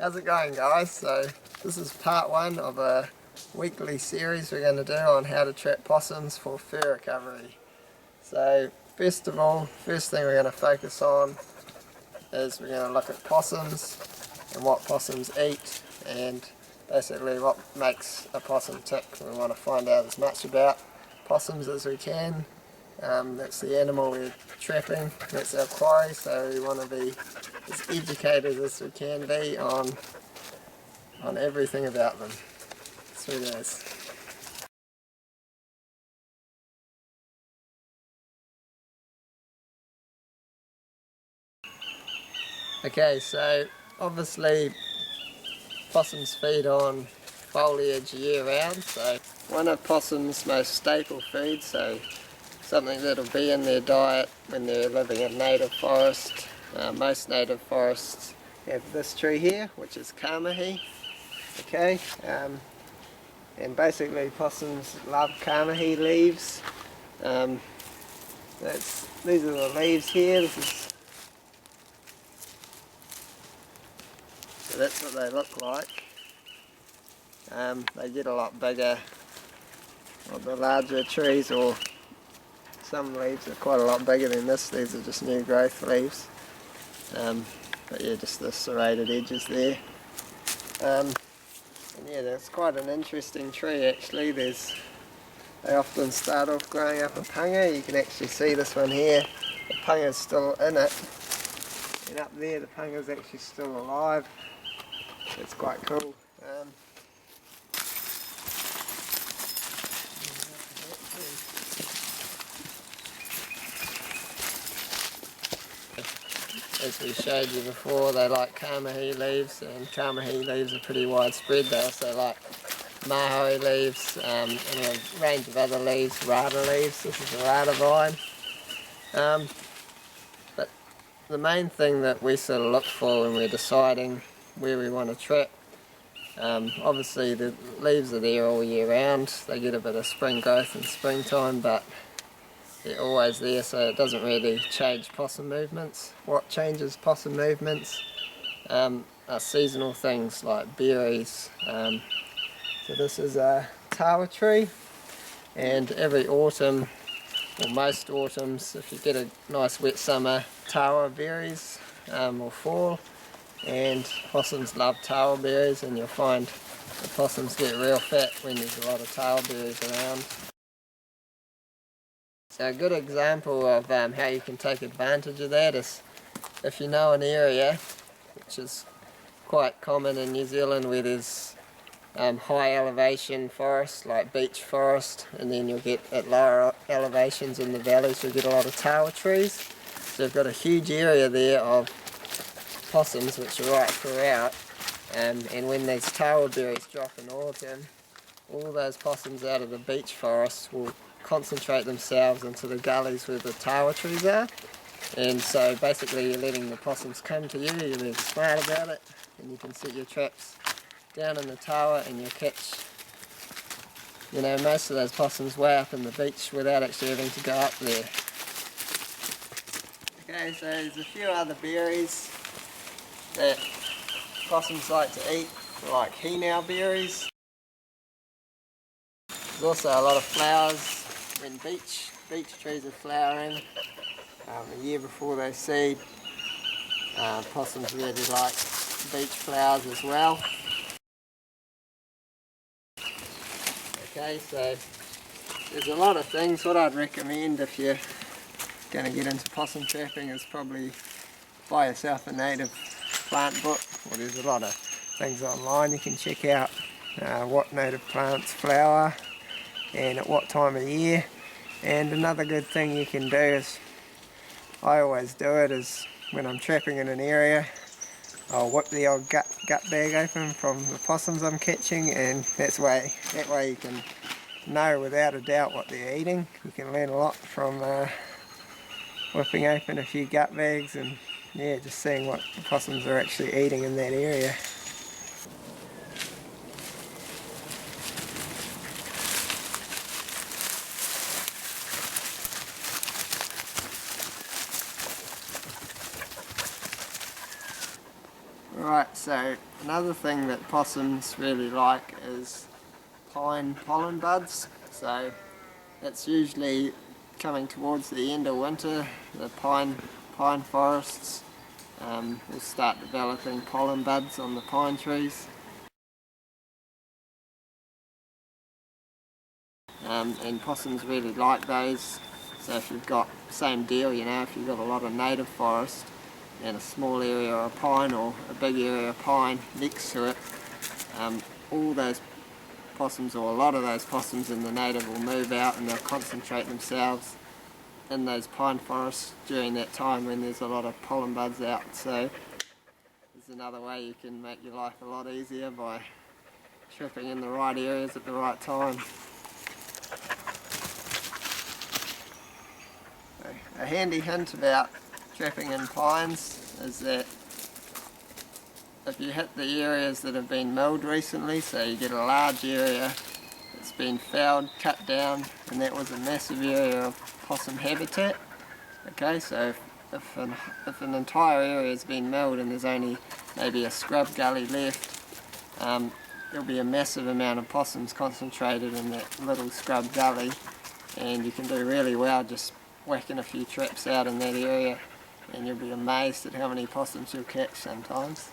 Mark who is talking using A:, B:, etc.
A: How's it going, guys? So this is part one of a weekly series we're going to do on how to trap possums for fur recovery. So first of all, first thing we're going to focus on is we're going to look at possums and what possums eat and basically what makes a possum tick. We want to find out as much about possums as we can. That's the animal we're trapping, that's our quarry, so we want to be as educated as we can be on everything about them. Sweet as. Okay, so obviously possums feed on foliage year round, so one of possums' most staple foods, so something that'll be in their diet when they're living in native forest. Most native forests have this tree here, which is kamahi. Okay, and basically possums love kamahi leaves. These are the leaves here. So that's what they look like. They get a lot bigger on the larger trees, or some leaves are quite a lot bigger than this. These are just new growth leaves. But yeah, just the serrated edges there. And yeah, that's quite an interesting tree actually. They often start off growing up a punga. You can actually see this one here. The punga's still in it. And up there the punga's actually still alive. It's quite cool. As we showed you before, they like kamahi leaves, and kamahi leaves are pretty widespread. They also like mahoe leaves and a range of other leaves, rata leaves. This is a rata vine. But the main thing that we sort of look for when we're deciding where we want to trap, obviously the leaves are there all year round. They get a bit of spring growth in springtime, but they're always there, so it doesn't really change possum movements. What changes possum movements are seasonal things like berries. So this is a tawa tree, and every autumn, or most autumns, if you get a nice wet summer, tawa berries will fall, and possums love tawa berries, and you'll find the possums get real fat when there's a lot of tawa berries around. So a good example of how you can take advantage of that is if you know an area, which is quite common in New Zealand, where there's high elevation forests like beech forest, and then you'll get at lower elevations in the valleys you'll get a lot of tawa trees. So you've got a huge area there of possums which are ripe for out, and when these tawa berries drop in autumn, all those possums out of the beech forest will concentrate themselves into the gullies where the tawa trees are, and so basically you're letting the possums come to you. You're being smart about it, and you can set your traps down in the tawa and you'll catch, you know, most of those possums way up in the beech without actually having to go up there. Okay, so there's a few other berries that possums like to eat, like henau berries. There's also a lot of flowers when beech trees are flowering. A year before they seed, possums really like beech flowers as well. Okay, so there's a lot of things. What I'd recommend if you're going to get into possum trapping is probably buy yourself a native plant book. Well, there's a lot of things online you can check out what native plants flower and at what time of year. And another good thing you can do is, I always do it, is when I'm trapping in an area, I'll whip the old gut bag open from the possums I'm catching, and that way you can know without a doubt what they're eating. You can learn a lot from whipping open a few gut bags and yeah, just seeing what the possums are actually eating in that area. Alright, so another thing that possums really like is pine pollen buds. So it's usually coming towards the end of winter, the pine forests will start developing pollen buds on the pine trees. And possums really like those. So if you've got, same deal, you know, if you've got a lot of native forest and a small area of pine or a big area of pine next to it, all those possums, or a lot of those possums in the native, will move out and they'll concentrate themselves in those pine forests during that time when there's a lot of pollen buds out. So there's another way you can make your life a lot easier by tripping in the right areas at the right time. A handy hint about trapping in pines is that if you hit the areas that have been milled recently, so you get a large area that's been felled, cut down, and that was a massive area of possum habitat. Okay, so if an entire area has been milled and there's only maybe a scrub gully left, there'll be a massive amount of possums concentrated in that little scrub gully, and you can do really well just whacking a few traps out in that area, and you'll be amazed at how many possums you'll catch sometimes.